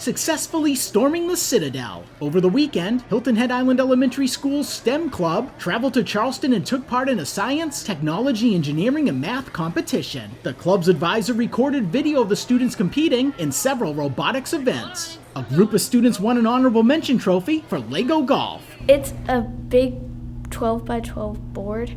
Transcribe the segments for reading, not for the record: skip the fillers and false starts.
successfully storming the Citadel. Over the weekend, Hilton Head Island Elementary School's STEM club traveled to Charleston and took part in a science, technology, engineering, and math competition. The club's advisor recorded video of the students competing in several robotics events. A group of students won an honorable mention trophy for Lego Golf. It's a big 12 by 12 board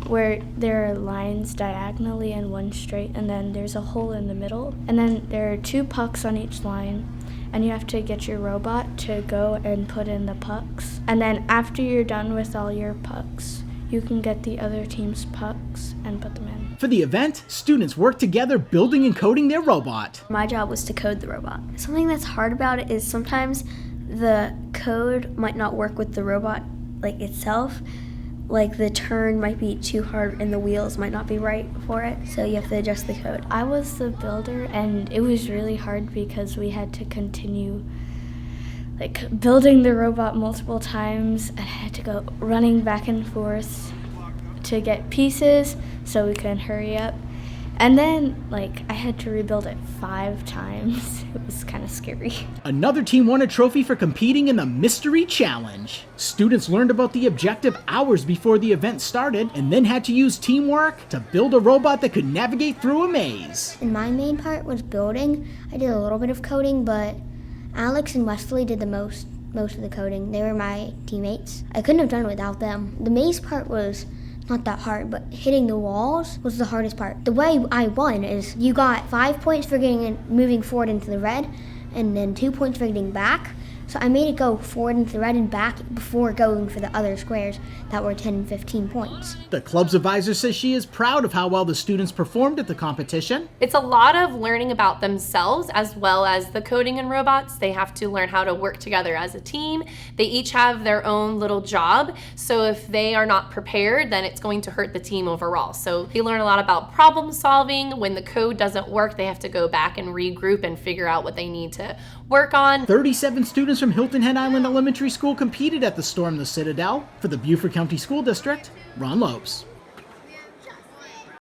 where there are lines diagonally and one straight, and then there's a hole in the middle. And then there are 2 pucks on each line, and you have to get your robot to go and put in the pucks. And then after you're done with all your pucks, you can get the other team's pucks and put them in. For the event, students worked together building and coding their robot. My job was to code the robot. Something that's hard about it is sometimes the code might not work with the robot itself. Like the turn might be too hard and the wheels might not be right for it, so you have to adjust the code. I was the builder, and it was really hard because we had to continue building the robot multiple times, and I had to go running back and forth to get pieces so we could hurry up. And then, I had to rebuild it 5 times. It was kind of scary. Another team won a trophy for competing in the Mystery Challenge. Students learned about the objective hours before the event started and then had to use teamwork to build a robot that could navigate through a maze. And my main part was building. I did a little bit of coding, but Alex and Wesley did the most of the coding. They were my teammates. I couldn't have done it without them. The maze part was not that hard, but hitting the walls was the hardest part. The way I won is you got 5 points for moving forward into the red, and then 2 points for getting back. So I made it go forward into the red and back before going for the other squares that were 10 and 15 points. The club's advisor says she is proud of how well the students performed at the competition. It's a lot of learning about themselves as well as the coding and robots. They have to learn how to work together as a team. They each have their own little job, so if they are not prepared, then it's going to hurt the team overall. So they learn a lot about problem solving. When the code doesn't work, they have to go back and regroup and figure out what they need to work on. 37 students from Hilton Head Island Elementary School competed at the Storm the Citadel. For the Beaufort County School District, Ron Lopes.